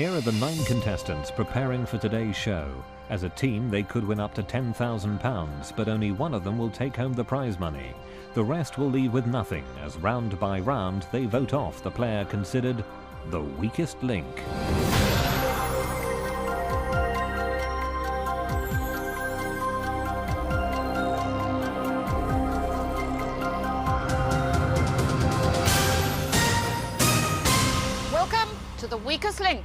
Here are the 9 contestants preparing for today's show. As a team, they could win up to £10,000, but only one of them will take home the prize money. The rest will leave with nothing, as round by round they vote off the player considered the weakest link. Welcome to the weakest link.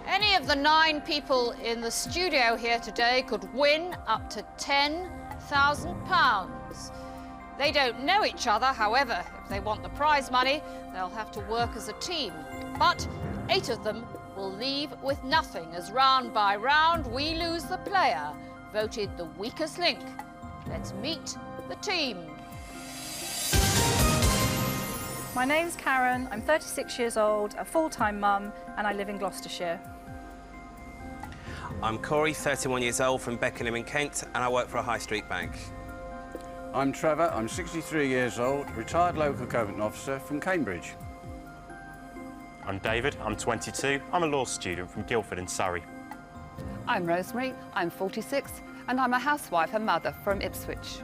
Any of the 9 people in the studio here today could win up to £10,000. They don't know each other, however. If they want the prize money, they'll have to work as a team. But 8 of them will leave with nothing, as round by round we lose the player voted the weakest link. Let's meet the team. My name's Karen, I'm 36 years old, a full-time mum, and I live in Gloucestershire. I'm Corey, 31 years old, from Beckenham in Kent, and I work for a high street bank. I'm Trevor, I'm 63 years old, retired local government officer from Cambridge. I'm David, I'm 22, I'm a law student from Guildford in Surrey. I'm Rosemary, I'm 46, and I'm a housewife and mother from Ipswich.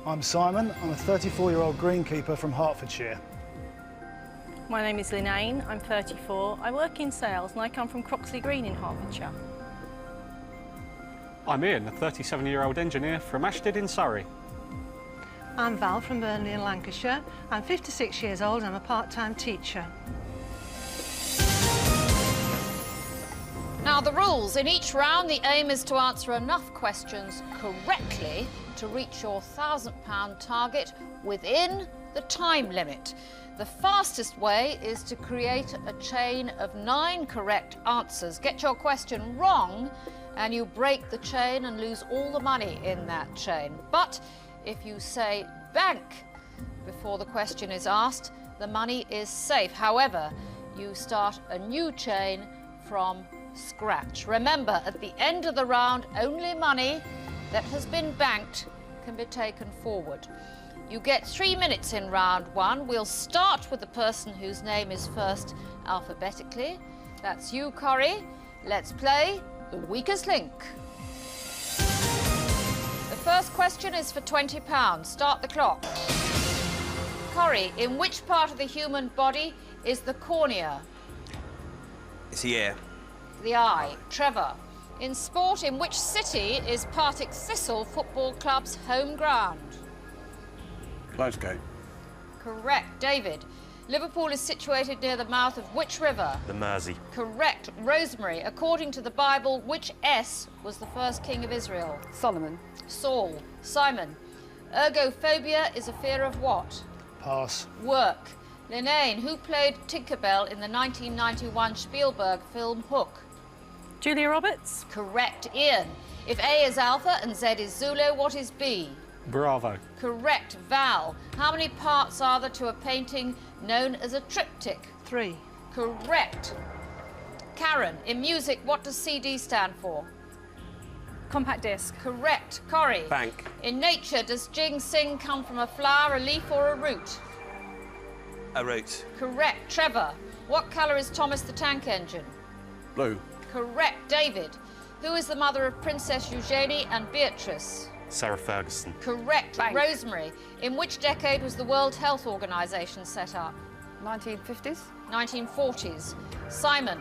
I'm Simon, I'm a 34-year-old greenkeeper from Hertfordshire. My name is Linnane, I'm 34, I work in sales and I come from Croxley Green in Hertfordshire. I'm Ian, a 37-year-old engineer from Ashton in Surrey. I'm Val from Burnley in Lancashire. I'm 56 years old and I'm a part-time teacher. Now, the rules. In each round, the aim is to answer enough questions correctly to reach your £1,000 target within the time limit. The fastest way is to create a chain of 9 correct answers. Get your question wrong and you break the chain and lose all the money in that chain. But if you say bank before the question is asked, the money is safe. However, you start a new chain from scratch. Remember, at the end of the round, only money that has been banked can be taken forward. You get 3 minutes in round 1. We'll start with the person whose name is first alphabetically. That's you, Corrie. Let's play the weakest link. The first question is for £20. Start the clock. Corrie, in which part of the human body is the cornea? It's the ear. The eye. Trevor, in sport, in which city is Partick Thistle Football Club's home ground? Glasgow. Correct. David, Liverpool is situated near the mouth of which river? The Mersey. Correct. Rosemary, according to the Bible, which S was the first king of Israel? Solomon. Saul. Simon, ergophobia is a fear of what? Pass. Work. Linnane, who played Tinkerbell in the 1991 Spielberg film Hook? Julia Roberts. Correct. Ian, if A is Alpha and Z is Zulu, what is B? Bravo. Correct. Val, how many parts are there to a painting known as a triptych? 3. Correct. Karen, in music, what does CD stand for? Compact disc. Correct. Corrie, Bank. in nature, does ginseng come from a flower, a leaf or a root? A root. Correct. Trevor, what colour is Thomas the Tank Engine? Blue. Correct. David, who is the mother of Princess Eugenie and Beatrice? Sarah Ferguson. Correct. Bank. Rosemary, in which decade was the World Health Organization set up? 1950s. 1940s. Simon,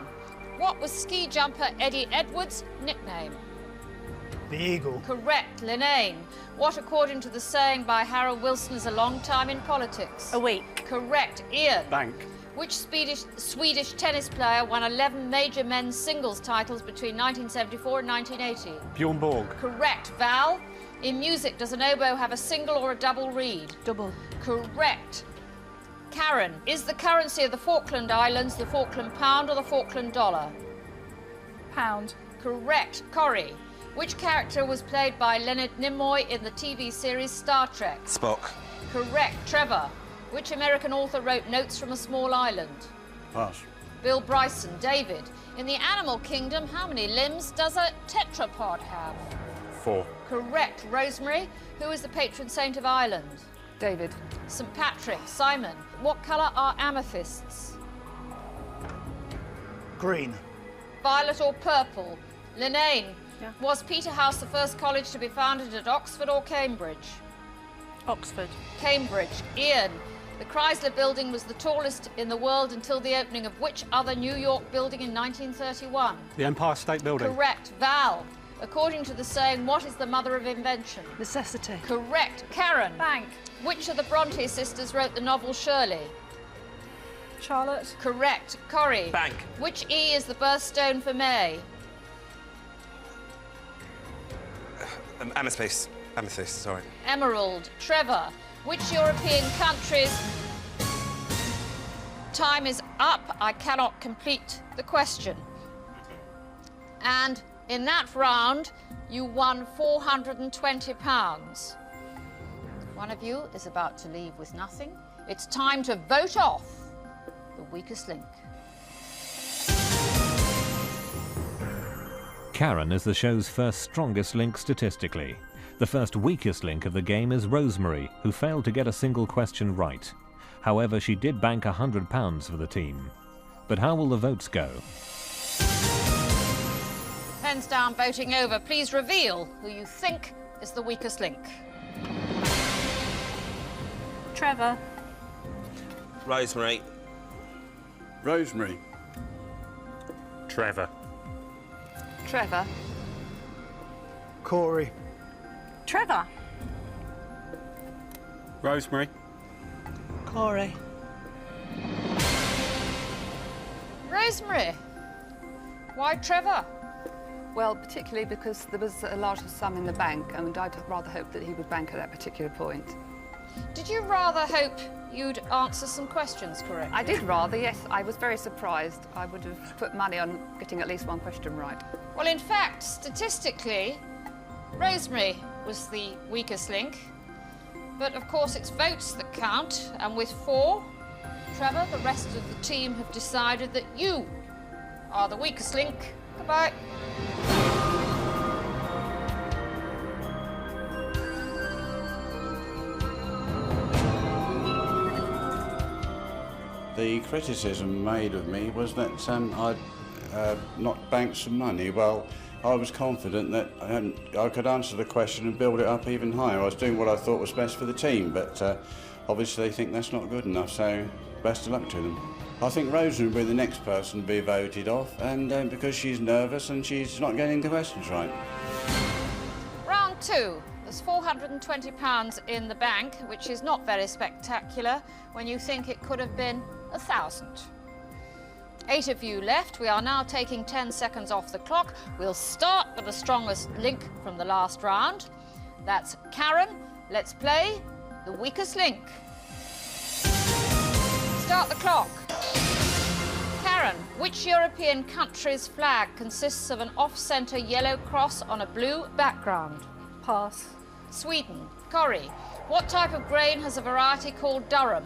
what was ski jumper Eddie Edwards' nickname? The Eagle. Correct. Linnane, what, according to the saying by Harold Wilson, is a long time in politics? A week. Correct. Ian, Bank. which Swedish tennis player won 11 major men's singles titles between 1974 and 1980? Bjorn Borg. Correct. Val, in music, does an oboe have a single or a double reed? Double. Correct. Karen, is the currency of the Falkland Islands the Falkland pound or the Falkland dollar? Pound. Correct. Corrie, which character was played by Leonard Nimoy in the TV series Star Trek? Spock. Correct. Trevor, which American author wrote Notes from a Small Island? Pass. Bill Bryson. David, in the animal kingdom, how many limbs does a tetrapod have? 4. Correct. Rosemary, who is the patron saint of Ireland? David. St Patrick. Simon, what colour are amethysts? Green. Violet or purple? Linane, Yeah. was Peterhouse the first college to be founded at Oxford or Cambridge? Oxford. Cambridge. Ian, the Chrysler Building was the tallest in the world until the opening of which other New York building in 1931? The Empire State Building. Correct. Val, according to the saying, what is the mother of invention? Necessity. Correct. Karen. Bank. Which of the Bronte sisters wrote the novel Shirley? Charlotte. Correct. Corrie. Bank. Which E is the birthstone for May? Amethyst. Amethyst, sorry. Emerald. Trevor. Which European countries... Time is up. I cannot complete the question. And in that round, you won £420. One of you is about to leave with nothing. It's time to vote off the weakest link. Karen is the show's first strongest link statistically. The first weakest link of the game is Rosemary, who failed to get a single question right. However, she did bank £100 for the team. But how will the votes go? Pens down, voting over. Please reveal who you think is the weakest link. Trevor. Rosemary. Rosemary. Trevor. Trevor. Corey. Trevor. Rosemary. Corey. Rosemary. Why Trevor? Well, particularly because there was a large sum in the bank, and I'd rather hope that he would bank at that particular point. Did you rather hope you'd answer some questions correctly? I did rather, yes. I was very surprised. I would have put money on getting at least one question right. Well, in fact, statistically, Rosemary was the weakest link. But of course, it's votes that count, and with 4, Trevor, the rest of the team have decided that you are the weakest link. Goodbye. The criticism made of me was that I'd not banked some money. Well, I was confident that I could answer the question and build it up even higher. I was doing what I thought was best for the team, but obviously they think that's not good enough, so best of luck to them. I think Rosemary will be the next person to be voted off, and because she's nervous and she's not getting the questions right. Round 2. There's £420 in the bank, which is not very spectacular when you think it could have been 1,000. 8 of you left. We are now taking 10 seconds off the clock. We'll start with the strongest link from the last round. That's Karen. Let's play the weakest link. Start the clock. Karen, which European country's flag consists of an off-centre yellow cross on a blue background? Pass. Sweden. Corrie, what type of grain has a variety called Durham?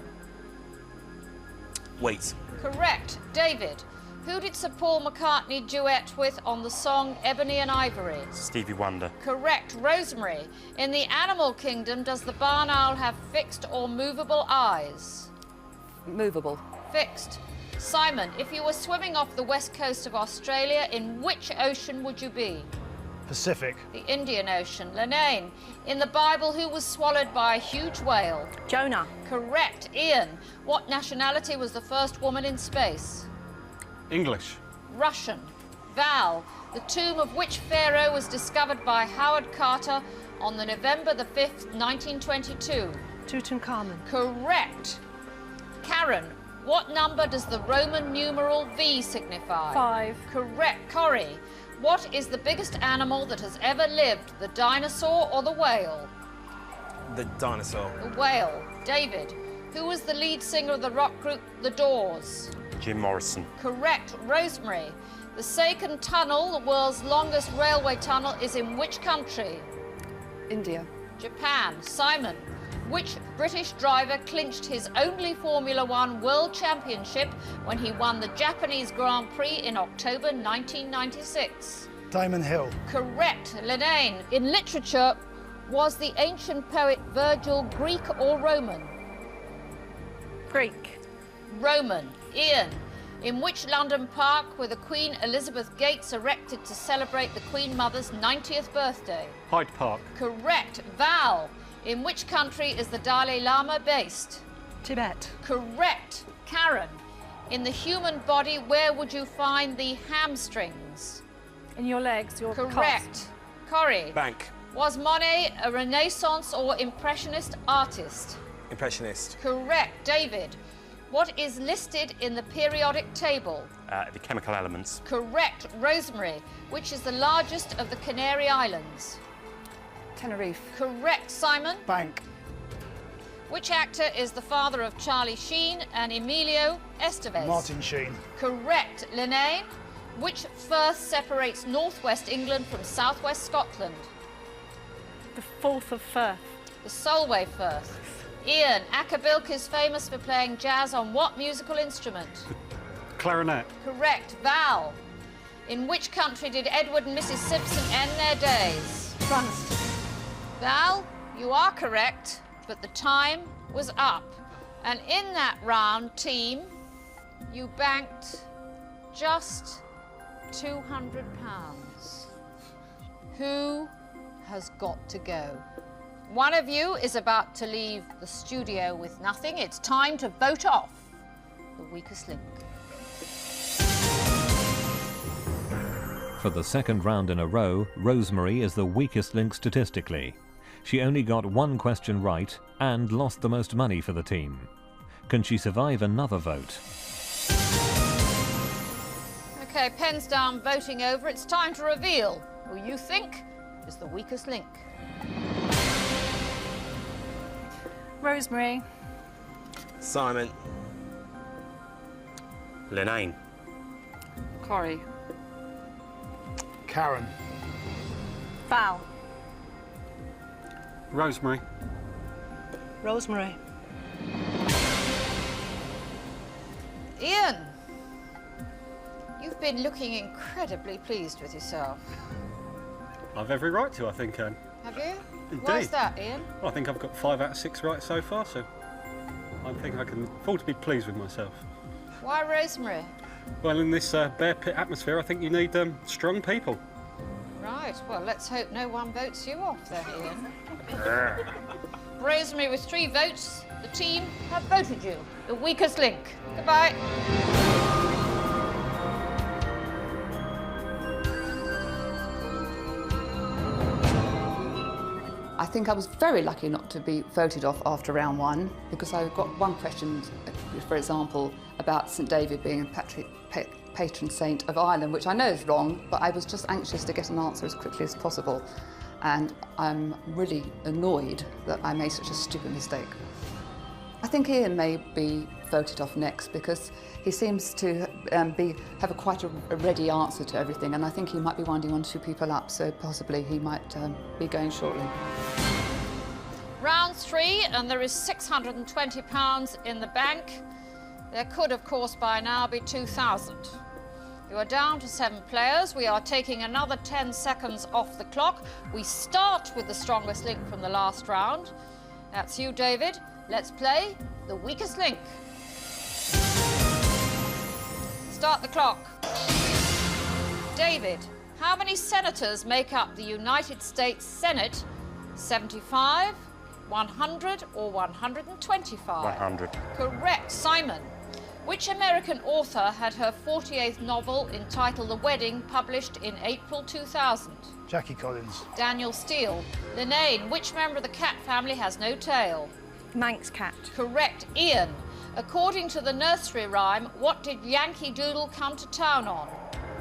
Wheat. Correct. David, who did Sir Paul McCartney duet with on the song Ebony and Ivory? Stevie Wonder. Correct. Rosemary, in the animal kingdom, does the barn owl have fixed or movable eyes? Movable. Fixed. Simon, if you were swimming off the west coast of Australia, in which ocean would you be? Pacific. The Indian Ocean. Linane, in the Bible, who was swallowed by a huge whale? Jonah. Correct. Ian, what nationality was the first woman in space? English. Russian. Val, the tomb of which pharaoh was discovered by Howard Carter on the November the 5th, 1922? Tutankhamun. Correct. Karen, what number does the Roman numeral V signify? 5. Correct. Corrie, what is the biggest animal that has ever lived, the dinosaur or the whale? The dinosaur. The whale. David, who was the lead singer of the rock group The Doors? Jim Morrison. Correct. Rosemary, the Seikan Tunnel, the world's longest railway tunnel, is in which country? India. Japan. Simon, which British driver clinched his only Formula One World Championship when he won the Japanese Grand Prix in October 1996? Damon Hill. Correct. Linane, in literature, was the ancient poet Virgil Greek or Roman? Greek. Roman. Ian. In which London park were the Queen Elizabeth gates erected to celebrate the Queen Mother's 90th birthday? Hyde Park. Correct. Val. In which country is the Dalai Lama based? Tibet. Correct. Karen. In the human body, where would you find the hamstrings? In your legs, your calves. Correct. Corrie. Bank. Was Monet a Renaissance or Impressionist artist? Impressionist. Correct. David. What is listed in the periodic table? The chemical elements. Correct. Rosemary. Which is the largest of the Canary Islands? Tenerife. Correct. Simon. Bank. Which actor is the father of Charlie Sheen and Emilio Estevez? Martin Sheen. Correct. Linnane. Which firth separates northwest England from southwest Scotland? The Forth of Firth. The Solway Firth. Ian. Acabilk is famous for playing jazz on what musical instrument? Clarinet. Correct. Val. In which country did Edward and Mrs. Simpson end their days? France. Val, you are correct, but the time was up. And in that round, team, you banked just £200. Who has got to go? One of you is about to leave the studio with nothing. It's time to vote off the weakest link. For the second round in a row, Rosemary is the weakest link statistically. She only got one question right and lost the most money for the team. Can she survive another vote? Okay, pens down, voting over. It's time to reveal who you think is the weakest link. Rosemary. Simon. Linnane. Corrie. Karen. Val. Rosemary. Rosemary. Ian, you've been looking incredibly pleased with yourself. I've every right to, I think, Anne. Have you? Indeed. Why's that, Ian? Well, I think I've got 5 out of 6 right so far, so I think I can afford to be pleased with myself. Why Rosemary? Well, in this bear pit atmosphere, I think you need strong people. Right, well, let's hope no one votes you off then, Ian. Rosemary with 3 votes. The team have voted you the weakest link. Goodbye. I think I was very lucky not to be voted off after round 1 because I got one question, for example, about St David being a patron saint of Ireland, which I know is wrong, but I was just anxious to get an answer as quickly as possible. And I'm really annoyed that I made such a stupid mistake. I think Ian may be voted off next because he seems to have quite a ready answer to everything, and I think he might be winding 1 or 2 people up, so possibly he might be going shortly. Round 3, and there is £620 in the bank. There could, of course, by now be 2,000. You are down to 7 players. We are taking another 10 seconds off the clock. We start with the strongest link from the last round. That's you, David. Let's play the weakest link. Start the clock. David, how many senators make up the United States Senate? 75, 100 or 125? 100. Correct. Simon, which American author had her 48th novel entitled The Wedding published in April 2000? Jackie Collins. Daniel Steele. Linnane, which member of the cat family has no tail? Manx cat. Correct. Ian, according to the nursery rhyme, what did Yankee Doodle come to town on?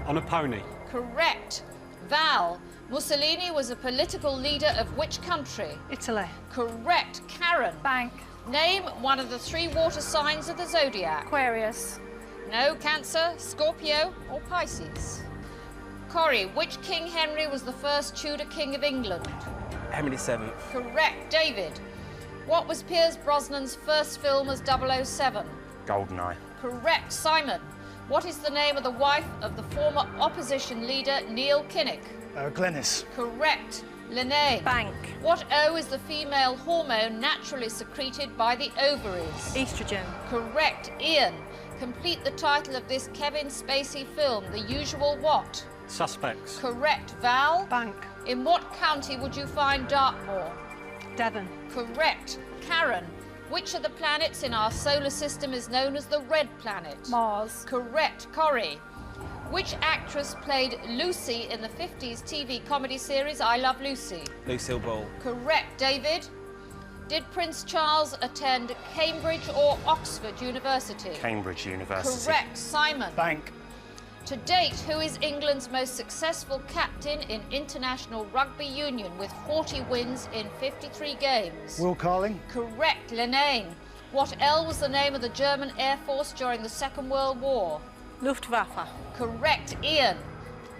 On a pony. Correct. Val, Mussolini was a political leader of which country? Italy. Correct. Karen. Bank. Name one of the 3 water signs of the zodiac. Aquarius. No. Cancer, Scorpio or Pisces? Corrie, which King Henry was the first Tudor King of England? Henry VII. Correct. David, what was Pierce Brosnan's first film as 007? Goldeneye. Correct. Simon, what is the name of the wife of the former opposition leader Neil Kinnock? Glenys. Correct. Linnane. Bank. What O is the female hormone naturally secreted by the ovaries? Estrogen. Correct. Ian. Complete the title of this Kevin Spacey film, The Usual What? Suspects. Correct. Val. Bank. In what county would you find Dartmoor? Devon. Correct. Karen. Which of the planets in our solar system is known as the red planet? Mars. Correct. Corrie. Which actress played Lucy in the 50s TV comedy series I Love Lucy? Lucille Ball. Correct. David. Did Prince Charles attend Cambridge or Oxford University? Cambridge University. Correct. Simon. Bank. To date, who is England's most successful captain in international rugby union with 40 wins in 53 games? Will Carling. Correct. Linnane. What L was the name of the German Air Force during the Second World War? Luftwaffe. Correct. Ian.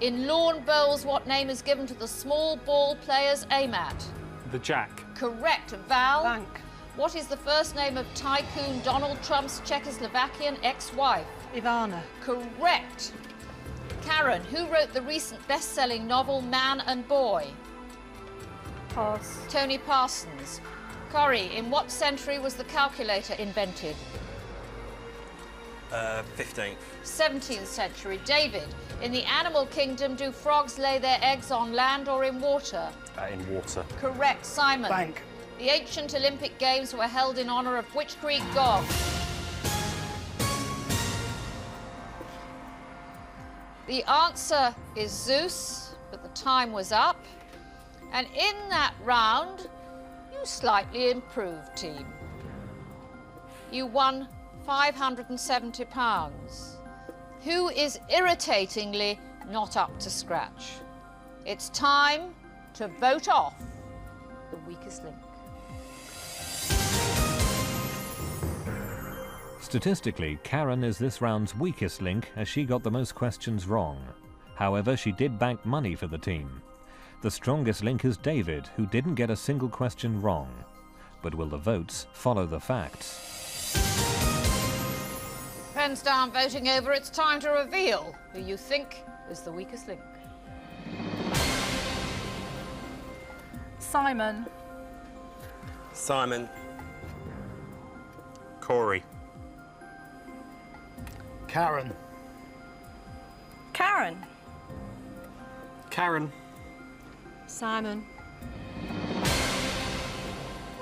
In lawn bowls, what name is given to the small ball players aim at? The jack. Correct. Val. Bank. What is the first name of tycoon Donald Trump's Czechoslovakian ex-wife? Ivana. Correct. Karen, who wrote the recent best-selling novel Man and Boy? Pass. Tony Parsons. Corrie, in what century was the calculator invented? 15th. 17th century. David, in the animal kingdom, do frogs lay their eggs on land or in water? In water. Correct. Simon. Bank. The ancient Olympic Games were held in honour of which Greek god? The answer is Zeus, but the time was up. And in that round, you slightly improved, team. You won £570. Who is irritatingly not up to scratch? It's time to vote off the weakest link. Statistically, Karen is this round's weakest link as she got the most questions wrong. However, she did bank money for the team. The strongest link is David, who didn't get a single question wrong. But will the votes follow the facts? Pens down, voting over. It's time to reveal who you think is the weakest link. Simon. Simon. Corey. Karen. Karen. Karen. Simon.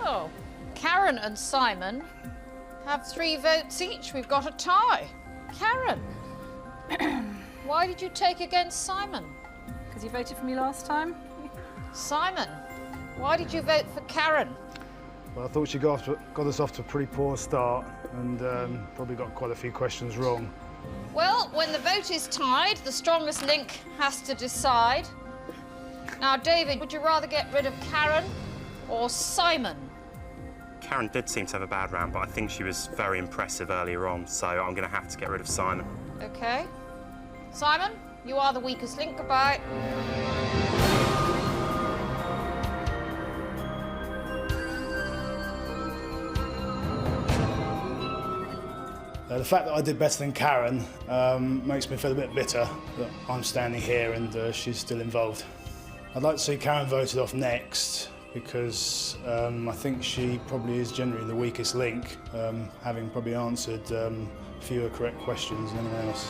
Oh, Karen and Simon have 3 votes each. We've got a tie. Karen, why did you take against Simon? Because you voted for me last time. Simon, why did you vote for Karen? Well, I thought she got us off to a pretty poor start and probably got quite a few questions wrong. Well, when the vote is tied, the strongest link has to decide. Now, David, would you rather get rid of Karen or Simon? Karen did seem to have a bad round, but I think she was very impressive earlier on, so I'm going to have to get rid of Simon. OK. Simon, you are the weakest link. Goodbye. The fact that I did better than Karen makes me feel a bit bitter that I'm standing here and she's still involved. I'd like to see Karen voted off next because I think she probably is generally the weakest link, having probably answered fewer correct questions than anyone else.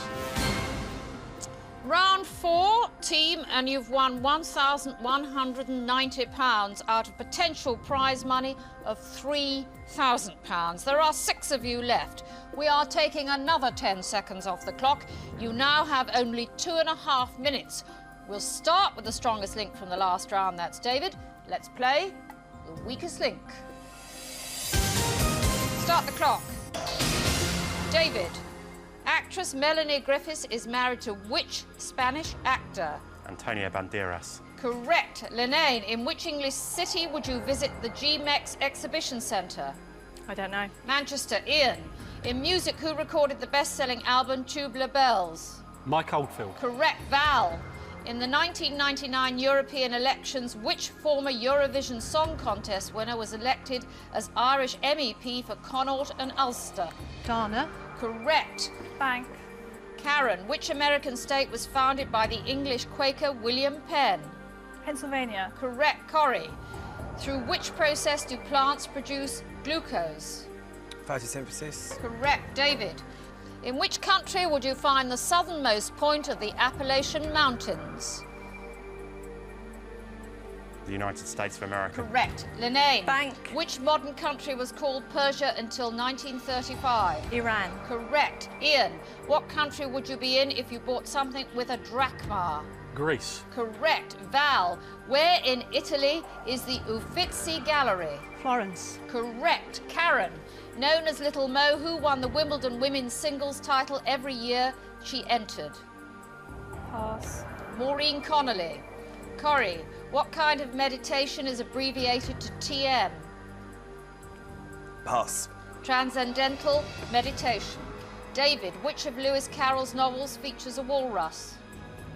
Round 4, team, and you've won £1,190 out of potential prize money of £3,000. There are 6 of you left. We are taking another 10 seconds off the clock. You now have only 2.5 minutes. We'll start with the strongest link from the last round. That's David. Let's play the weakest link. Start the clock. David. Actress Melanie Griffiths is married to which Spanish actor? Antonio Banderas. Correct. Linnane, in which English city would you visit the GMEX Exhibition Centre? I don't know. Manchester. Ian, in music, who recorded the best-selling album Tubular Bells? Mike Oldfield. Correct. Val, in the 1999 European elections, which former Eurovision Song Contest winner was elected as Irish MEP for Connaught and Ulster? Dana. Correct. Bank. Karen, which American state was founded by the English Quaker William Penn? Pennsylvania. Correct. Corrie. Through which process do plants produce glucose? Photosynthesis. Correct. David. In which country would you find the southernmost point of the Appalachian Mountains? The United States of America. Correct. Linnane. Bank. Which modern country was called Persia until 1935? Iran. Correct. Ian. What country would you be in if you bought something with a drachma? Greece. Correct. Val. Where in Italy is the Uffizi Gallery? Florence. Correct. Karen. Known as Little Mo, who won the Wimbledon women's singles title every year she entered? Pass. Maureen Connolly. Corrie. What kind of meditation is abbreviated to TM? Pass. Transcendental meditation. David. Which of Lewis Carroll's novels features a walrus?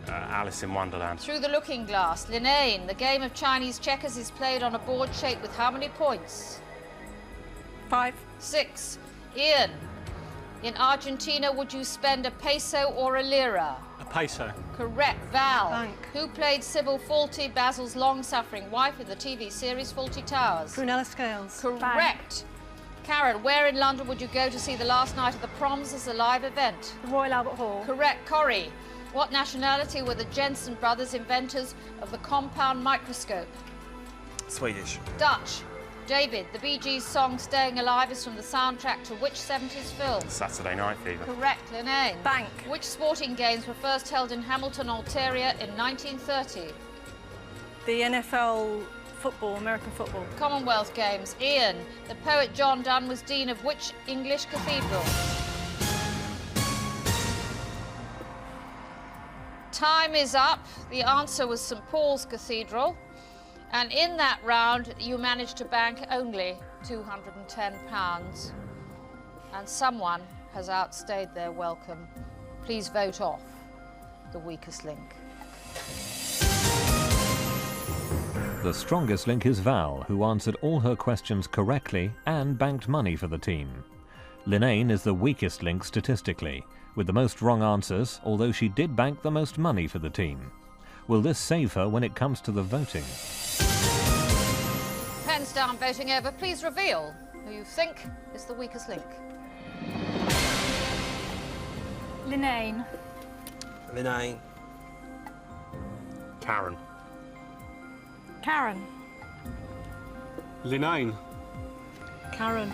Alice in Wonderland. Through the Looking Glass. Linnane. The game of Chinese checkers is played on a board shaped with how many points? 5. 6. Ian. In Argentina, would you spend a peso or a lira? A peso. Correct. Val. Bank. Who played Sybil Fawlty, Basil's long-suffering wife in the TV series Fawlty Towers? Prunella Scales. Correct. Karen, where in London would you go to see the last night of the Proms as a live event? The Royal Albert Hall. Correct. Corrie. What nationality were the Jensen brothers inventors of the compound microscope? Swedish. Dutch. David, the Bee Gees' song Staying Alive is from the soundtrack to which 70s film? Saturday Night Fever. Correct. Linnane. Bank. Which sporting games were first held in Hamilton, Ontario in 1930? The NFL football, American football. Commonwealth Games. Ian, the poet John Donne was dean of which English cathedral? Time is up. The answer was St Paul's Cathedral. And in that round, you managed to bank only £210. And someone has outstayed their welcome. Please vote off the weakest link. The strongest link is Val, who answered all her questions correctly and banked money for the team. Linnane is the weakest link statistically, with the most wrong answers, although she did bank the most money for the team. Will this save her when it comes to the voting? Pens down, voting over. Please reveal who you think is the weakest link. Linnane. Linnane. Karen. Karen. Linnane. Karen.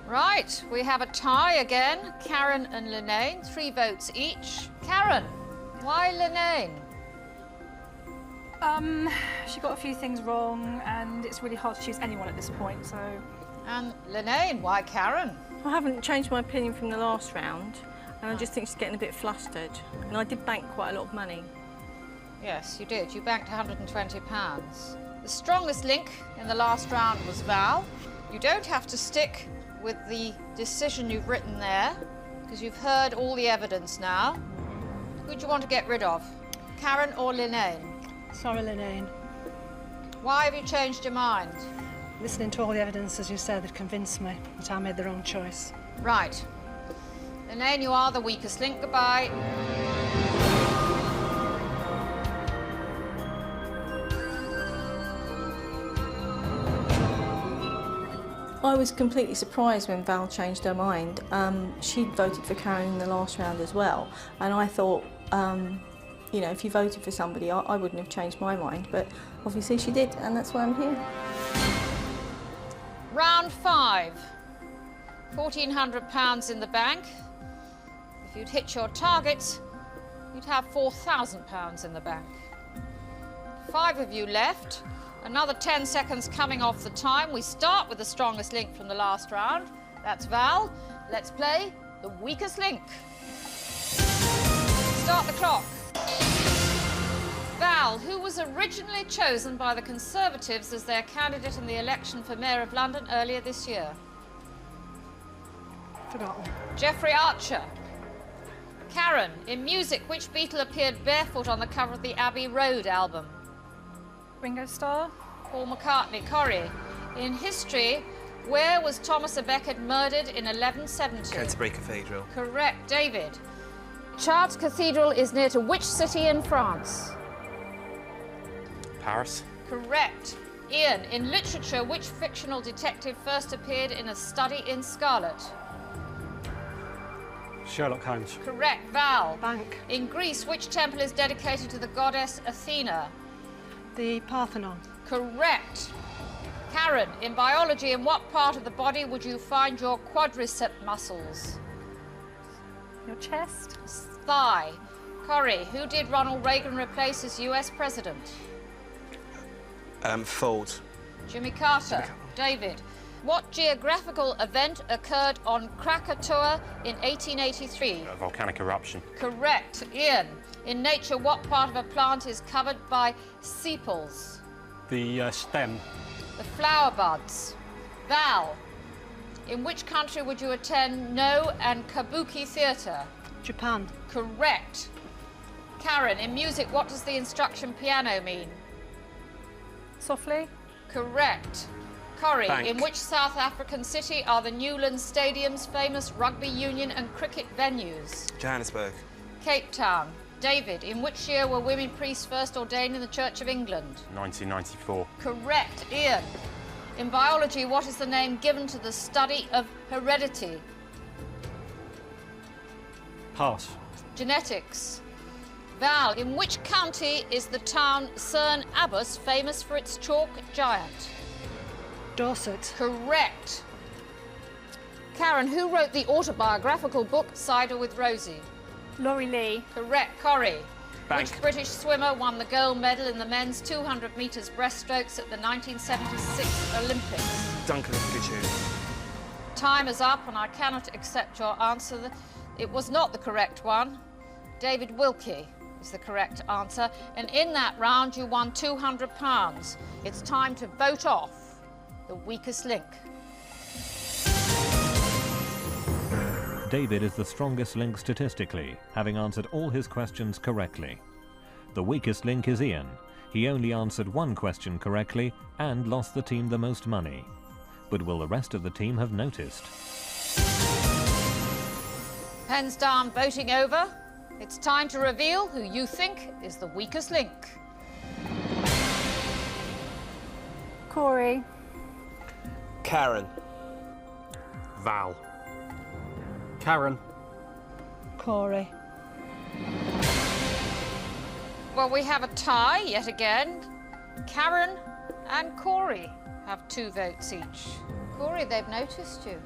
Right, we have a tie again. Karen and Linnane, 3 votes each. Karen, why Linnane? She got a few things wrong, and it's really hard to choose anyone at this point, so... And Linnane, why Karen? I haven't changed my opinion from the last round, and I just think she's getting a bit flustered. And I did bank quite a lot of money. Yes, you did. You banked £120. The strongest link in the last round was Val. You don't have to stick with the decision you've written there, because you've heard all the evidence now. Who do you want to get rid of? Karen or Linnane? Sorry, Linnane. Why have you changed your mind? Listening to all the evidence, as you said, that convinced me that I made the wrong choice. Right. Linnane, you are the weakest link. Goodbye. I was completely surprised when Val changed her mind. She'd voted for Karen in the last round as well, and I thought, you know, if you voted for somebody, I wouldn't have changed my mind, but obviously she did, and that's why I'm here. Round 5. £1,400 in the bank. If you'd hit your target, you'd have £4,000 in the bank. 5 of you left. Another 10 seconds coming off the time. We start with the strongest link from the last round. That's Val. Let's play the weakest link. Start the clock. Val, who was originally chosen by the Conservatives as their candidate in the election for Mayor of London earlier this year? Forgotten. Jeffrey Archer. Karen, in music, which Beatle appeared barefoot on the cover of the Abbey Road album? Ringo Starr. Paul McCartney. Corrie, in history, where was Thomas à Becket murdered in 1170? Canterbury Cathedral. Correct. David, Chartres Cathedral is near to which city in France? Paris. Correct. Ian, in literature, which fictional detective first appeared in A Study in Scarlet? Sherlock Holmes. Correct. Val. Bank. In Greece, which temple is dedicated to the goddess Athena? The Parthenon. Correct. Karen, in biology, in what part of the body would you find your quadricep muscles? Your chest. Thigh. Corrie, who did Ronald Reagan replace as US president? Ford. Jimmy Carter. David, what geographical event occurred on Krakatoa in 1883? A volcanic eruption. Correct. Ian, in nature, what part of a plant is covered by sepals? The stem. The flower buds. Val, in which country would you attend No and Kabuki Theatre? Japan. Correct. Karen, in music, what does the instruction piano mean? Softly. Correct. Corrie, Bank. in which South African city are the Newlands Stadium's famous rugby union and cricket venues? Johannesburg. Cape Town. David, in which year were women priests first ordained in the Church of England? 1994. Correct. Ian, in biology, what is the name given to the study of heredity? Pass. Genetics. Val, in which county is the town Cerne Abbas famous for its chalk giant? Dorset. Correct. Karen, who wrote the autobiographical book Cider with Rosie? Laurie Lee. Correct. Corrie. Bank. Which British swimmer won the gold medal in the men's 200 metres breaststrokes at the 1976 Olympics? Duncan Fitzgerald. Time is up and I cannot accept your answer. It was not the correct one. David Wilkie is the correct answer. And in that round, you won £200. It's time to vote off the weakest link. David is the strongest link statistically, having answered all his questions correctly. The weakest link is Ian. He only answered one question correctly and lost the team the most money. But will the rest of the team have noticed? Pens down, voting over. It's time to reveal who you think is the weakest link. Corey. Karen. Val. Karen. Corey. Well, we have a tie yet again. Karen and Corey have 2 votes each. Corey, they've noticed you.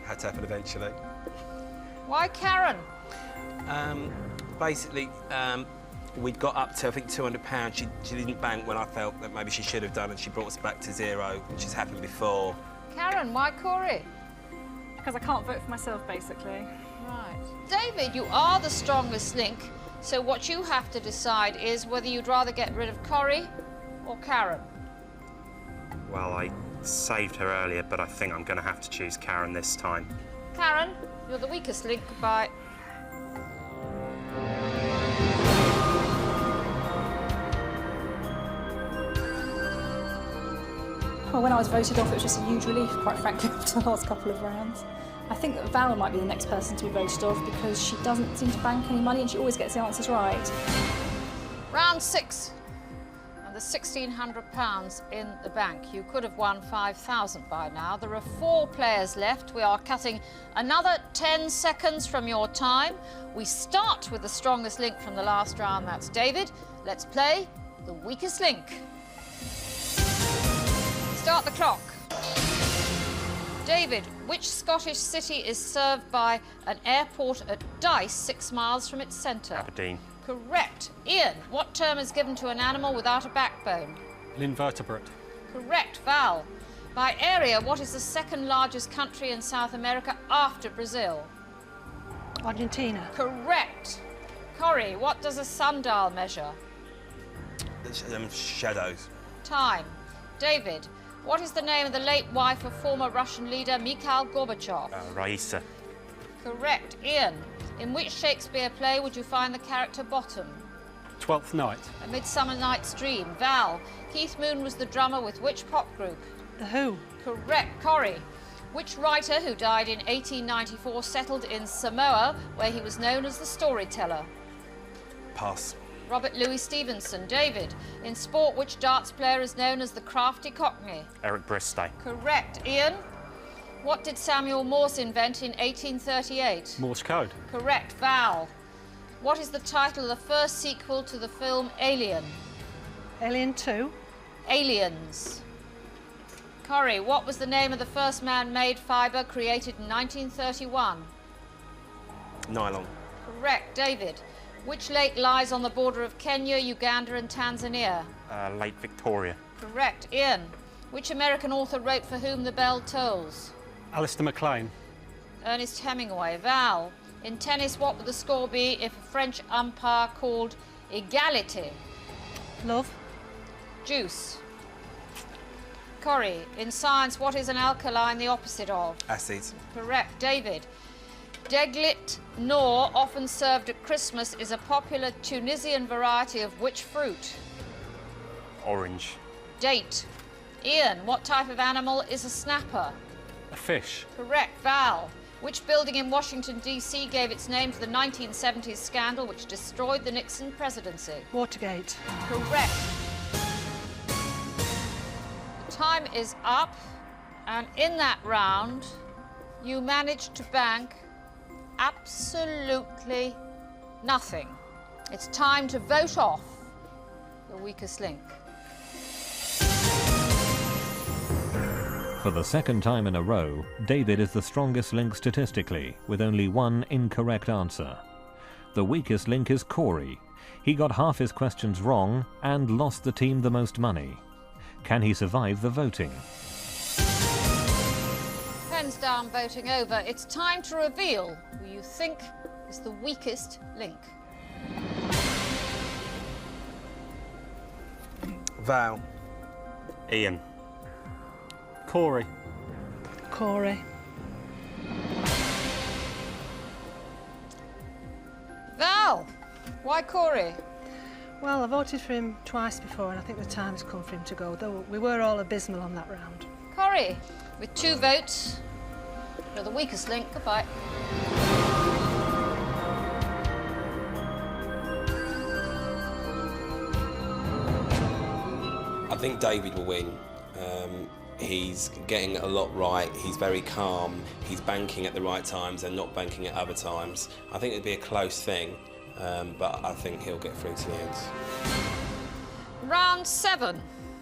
Had to happen eventually. Why Karen? Basically, we'd got up to, I think, £200. She didn't bank when I felt that maybe she should have done, and she brought us back to 0, which has happened before. Karen, why Corey? Because I can't vote for myself, basically. Right. David, you are the strongest link, so what you have to decide is whether you'd rather get rid of Corey or Karen. Well, I saved her earlier, but I think I'm going to have to choose Karen this time. Karen, you're the weakest link by... Well, when I was voted off, it was just a huge relief, quite frankly, after the last couple of rounds. I think that Val might be the next person to be voted off because she doesn't seem to bank any money and she always gets the answers right. Round 6. And the £1,600 in the bank. You could have won 5,000 by now. There are 4 players left. We are cutting another 10 seconds from your time. We start with the strongest link from the last round. That's David. Let's play the weakest link. Start the clock. David, which Scottish city is served by an airport at Dyce 6 miles from its centre? Aberdeen. Correct. Ian, what term is given to an animal without a backbone? An invertebrate. Correct. Val, by area, what is the 2nd largest country in South America after Brazil? Argentina. Correct. Corrie, what does a sundial measure? Shadows. Time. David, what is the name of the late wife of former Russian leader Mikhail Gorbachev? Raisa. Correct. Ian, in which Shakespeare play would you find the character Bottom? 12th Night. A Midsummer Night's Dream. Val, Keith Moon was the drummer with which pop group? The Who. Correct. Corrie, Which writer who died in 1894 settled in Samoa, where he was known as the storyteller? Pass. Robert Louis Stevenson. David, in sport, which darts player is known as the crafty Cockney? Eric Bristay. Correct. Ian, what did Samuel Morse invent in 1838? Morse code. Correct. Val, what is the title of the first sequel to the film Alien? Alien 2. Aliens. Corrie, what was the name of the first man-made fibre created in 1931? Nylon. Correct. David, which lake lies on the border of Kenya, Uganda and Tanzania? Lake Victoria. Correct. Ian, which American author wrote For Whom the Bell Tolls? Alistair MacLean. Ernest Hemingway. Val, in tennis, what would the score be if a French umpire called égalité? Love. Juice. Corrie, in science, what is an alkaline the opposite of? Acid. Correct. David, deglet noor, often served at Christmas, is a popular Tunisian variety of which fruit? Orange. Date. Ian, what type of animal is a snapper? A fish. Correct. Val, which building in Washington, D.C. gave its name to the 1970s scandal which destroyed the Nixon presidency? Watergate. Correct. The time is up, and in that round, you managed to bank absolutely nothing. It's time to vote off the weakest link. For the second time in a row, David is the strongest link statistically, with only one incorrect answer. The weakest link is Corey. He got half his questions wrong and lost the team the most money. Can he survive the voting? Pens down, voting over. It's time to reveal who you think is the weakest link. Val. Ian. Corey. Corey. Val, why Corey? Well, I voted for him twice before and I think the time has come for him to go, though we were all abysmal on that round. Corey, with 2 votes, you're the weakest link. Goodbye. I think David will win. He's getting a lot right, he's very calm, he's banking at the right times and not banking at other times. I think it'd be a close thing, but I think he'll get through to the end. Round 7.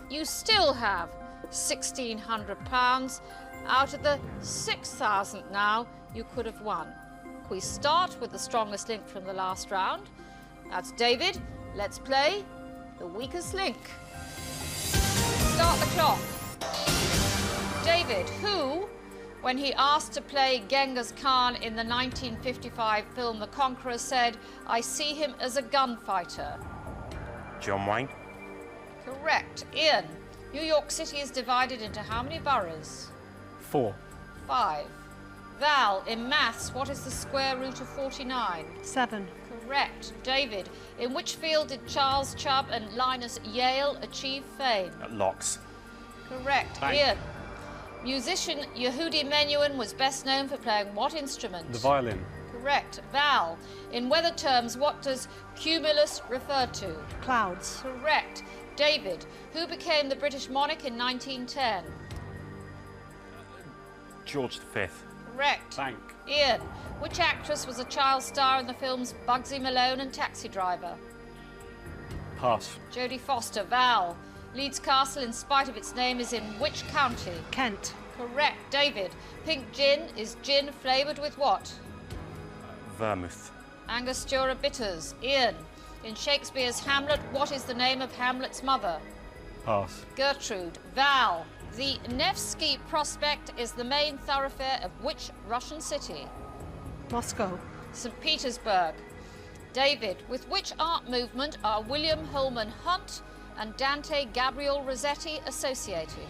You still have £1,600 out of the 6,000 now you could have won. We start with the strongest link from the last round. That's David. Let's play the weakest link. Start the clock. David, who, when he asked to play Genghis Khan in the 1955 film The Conqueror, said, "I see him as a gunfighter"? John Wayne. Correct. Ian, New York City is divided into how many boroughs? 4. 5. Val, in maths, what is the square root of 49? 7. Correct. David, in which field did Charles Chubb and Linus Yale achieve fame? At Locks. Correct. Bang. Ian, musician Yehudi Menuhin was best known for playing what instrument? The violin. Correct. Val, in weather terms, what does cumulus refer to? Clouds. Correct. David, who became the British monarch in 1910? George V. Correct. Bank. Ian, which actress was a child star in the films Bugsy Malone and Taxi Driver? Pass. Jodie Foster. Val, Leeds Castle, in spite of its name, is in which county? Kent. Correct. David, pink gin is gin flavoured with what? Vermouth. Angostura bitters. Ian, in Shakespeare's Hamlet, what is the name of Hamlet's mother? Pass. Gertrude. Val, the Nevsky Prospect is the main thoroughfare of which Russian city? Moscow. St. Petersburg. David, with which art movement are William Holman Hunt and Dante Gabriel Rossetti associated?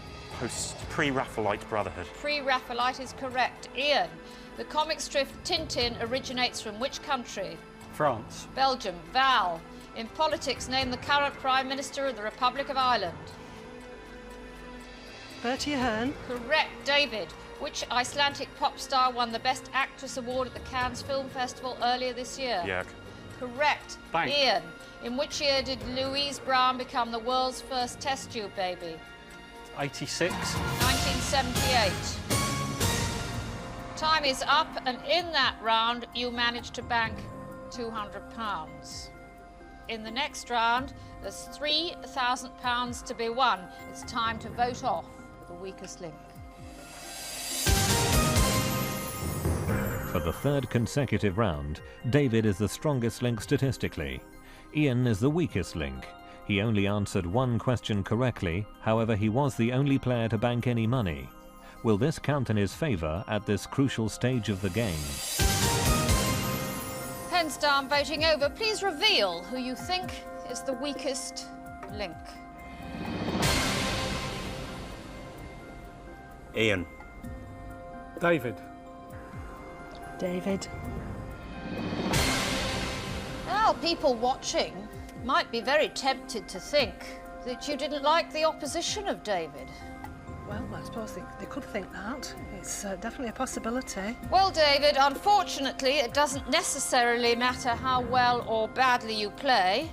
Pre-Raphaelite Brotherhood. Pre-Raphaelite is correct. Ian, the comic strip Tintin originates from which country? France. Belgium. Val, in politics, name the current Prime Minister of the Republic of Ireland. Bertie Ahern. Correct. David, Which Icelandic pop star won the Best Actress Award at the Cannes Film Festival earlier this year? Jörg. Correct. Bang. Ian, in which year did Louise Brown become the world's first test tube baby? 86. 1978. Time is up, and in that round, you managed to bank £200. In the next round, there's £3,000 to be won. It's time to vote off the weakest link. For the third consecutive round, David is the strongest link statistically. Ian is the weakest link. He only answered one question correctly, however he was the only player to bank any money. Will this count in his favour at this crucial stage of the game? Pens down, voting over. Please reveal who you think is the weakest link. Ian. David. David. Well, people watching might be very tempted to think that you didn't like the opposition of David. Well, I suppose they could think that. It's definitely a possibility. Well, David, unfortunately, it doesn't necessarily matter how well or badly you play.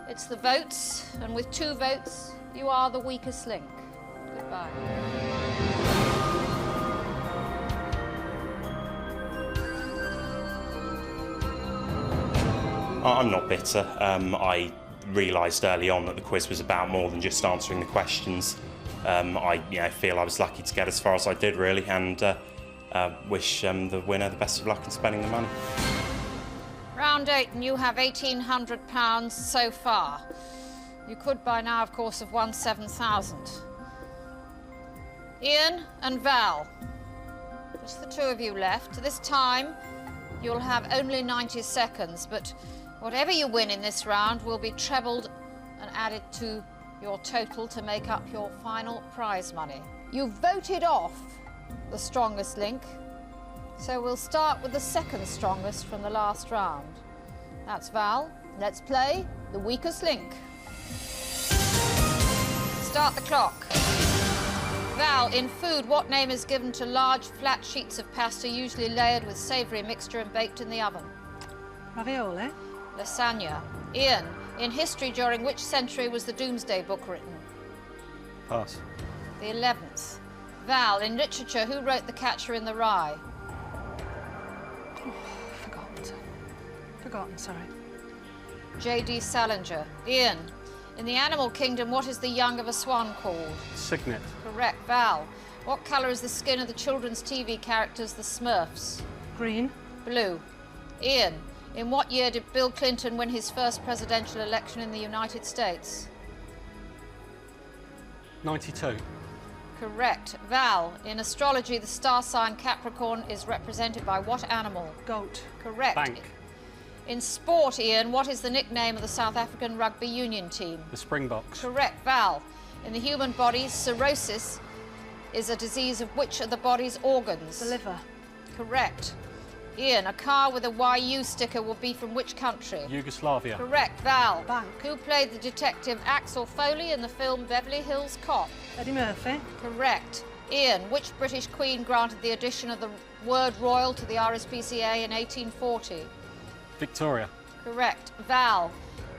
It's the votes, and with 2 votes, you are the weakest link. Goodbye. I'm not bitter. I realised early on that the quiz was about more than just answering the questions. I feel I was lucky to get as far as I did, really, and wish the winner the best of luck in spending the money. Round 8, and you have £1,800 so far. You could by now, of course, have won 7,000. Ian and Val, just the 2 of you left. This time, you'll have only 90 seconds, but whatever you win in this round will be trebled and added to your total to make up your final prize money. You've voted off the strongest link, so we'll start with the second strongest from the last round. That's Val. Let's play the weakest link. Start the clock. Val, in food, what name is given to large flat sheets of pasta usually layered with savoury mixture and baked in the oven? Ravioli. Lasagna. Ian, in history, during which century was the Doomsday Book written? Pass. The 11th. Val, in literature, who wrote The Catcher in the Rye? Oh, forgotten, sorry. J.D. Salinger. Ian, in the animal kingdom, what is the young of a swan called? Cygnet. Correct. Val, what colour is the skin of the children's TV characters, the Smurfs? Green. Blue. Ian, in what year did Bill Clinton win his first presidential election in the United States? 92. Correct. Val, in astrology, the star sign Capricorn is represented by what animal? Goat. Correct. Bank. In sport, Ian, what is the nickname of the South African rugby union team? The Springboks. Correct. Val, in the human body, cirrhosis is a disease of which of the body's organs? The liver. Correct. Ian, a car with a YU sticker will be from which country? Yugoslavia. Correct. Val, Bank. who played the detective Axel Foley in the film Beverly Hills Cop? Eddie Murphy. Correct. Ian, which British Queen granted the addition of the word royal to the RSPCA in 1840? Victoria. Correct. Val,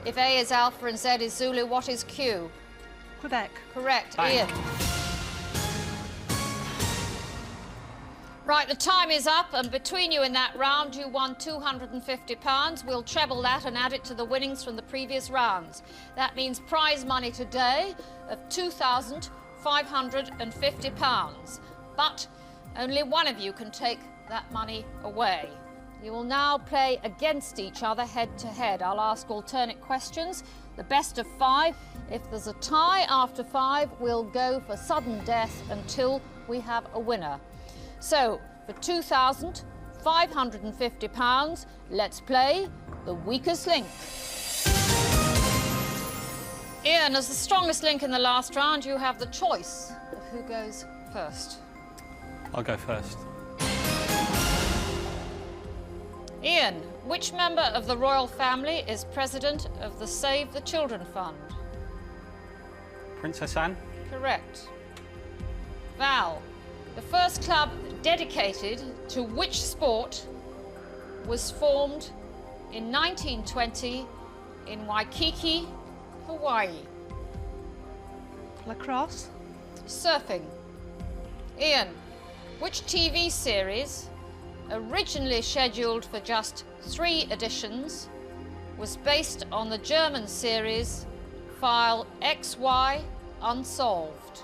if A is Alpha and Z is Zulu, what is Q? Quebec. Correct. Bang. Ian. Right, the time is up, and between you in that round, you won £250. We'll treble that and add it to the winnings from the previous rounds. That means prize money today of £2,550. But only one of you can take that money away. You will now play against each other head to head. I'll ask alternate questions. The best of 5. If there's a tie after 5, we'll go for sudden death until we have a winner. So, for £2,550, let's play the weakest link. Ian, as the strongest link in the last round, you have the choice of who goes first. I'll go first. Ian, which member of the royal family is president of the Save the Children Fund? Princess Anne. Correct. Val, The first club dedicated to which sport was formed in 1920 in Waikiki, Hawaii? Lacrosse? Surfing. Ian, which TV series, originally scheduled for just 3 editions, was based on the German series File XY Unsolved?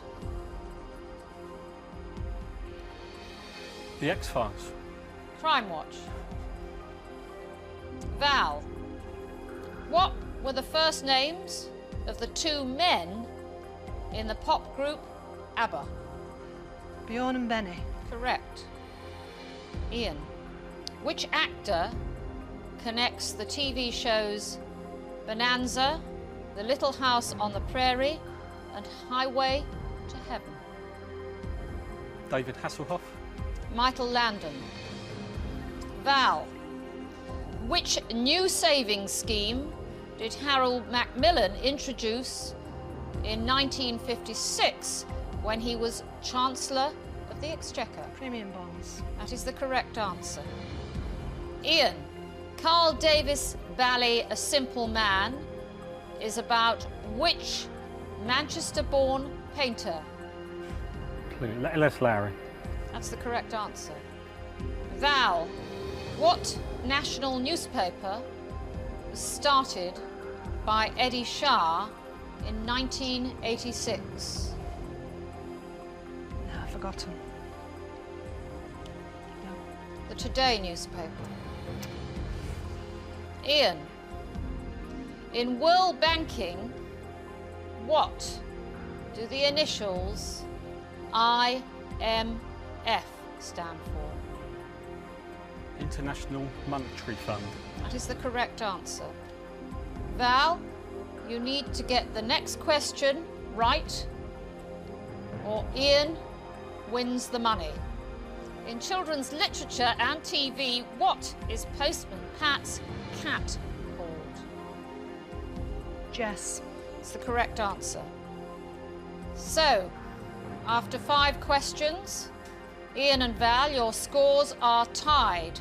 The X-Files. Crime Watch. Val, what were the first names of the 2 men in the pop group ABBA? Bjorn and Benny. Correct. Ian, which actor connects the TV shows Bonanza, The Little House on the Prairie, and Highway to Heaven? David Hasselhoff. Michael Landon. Val, which new savings scheme did Harold Macmillan introduce in 1956 when he was Chancellor of the Exchequer? Premium bonds. That is the correct answer. Ian, Carl Davis' ballet A Simple Man is about which Manchester-born painter? Les Lowry. That's the correct answer. Val, what national newspaper was started by Eddie Shah in 1986? No, I've forgotten. The Today newspaper. Ian, in world banking, what do the initials IMF stand for? International Monetary Fund. That is the correct answer. Val, you need to get the next question right, or Ian wins the money. In children's literature and TV, what is Postman Pat's cat called? Jess. It's the correct answer. So, after 5 questions, Ian and Val, your scores are tied.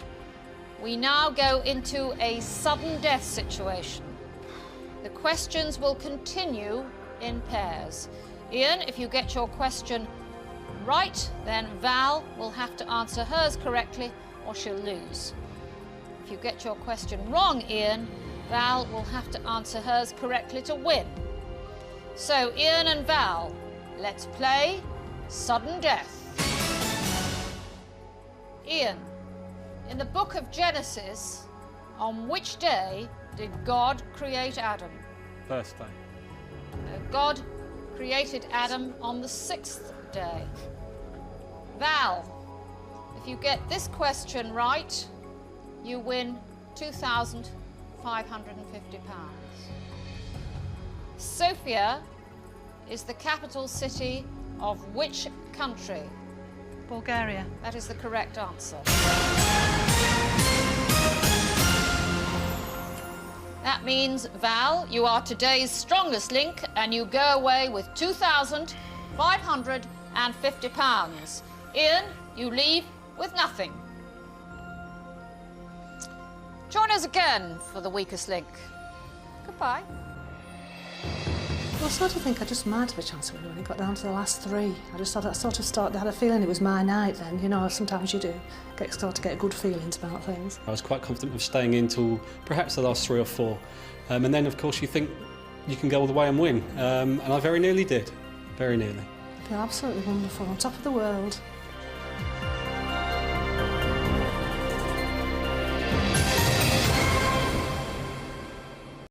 We now go into a sudden death situation. The questions will continue in pairs. Ian, if you get your question right, then Val will have to answer hers correctly or she'll lose. If you get your question wrong, Ian, Val will have to answer hers correctly to win. So, Ian and Val, let's play sudden death. Ian, in the book of Genesis, on which day did God create Adam? First day. God created Adam on the 6th day. Val, if you get this question right, you win £2,550. Sofia is the capital city of which country? Bulgaria. That is the correct answer. That means, Val, you are today's strongest link and you go away with £2,550. Ian, you leave with nothing. Join us again for the weakest link. Goodbye. Well, I sort of think I just might have a chance of winning when it got down to the last 3. I just had a feeling it was my night then. You know, sometimes you do start to get good feelings about things. I was quite confident of staying in till perhaps the last 3 or 4. And then, of course, you think you can go all the way and win. And I very nearly did. Very nearly. I feel absolutely wonderful, on top of the world.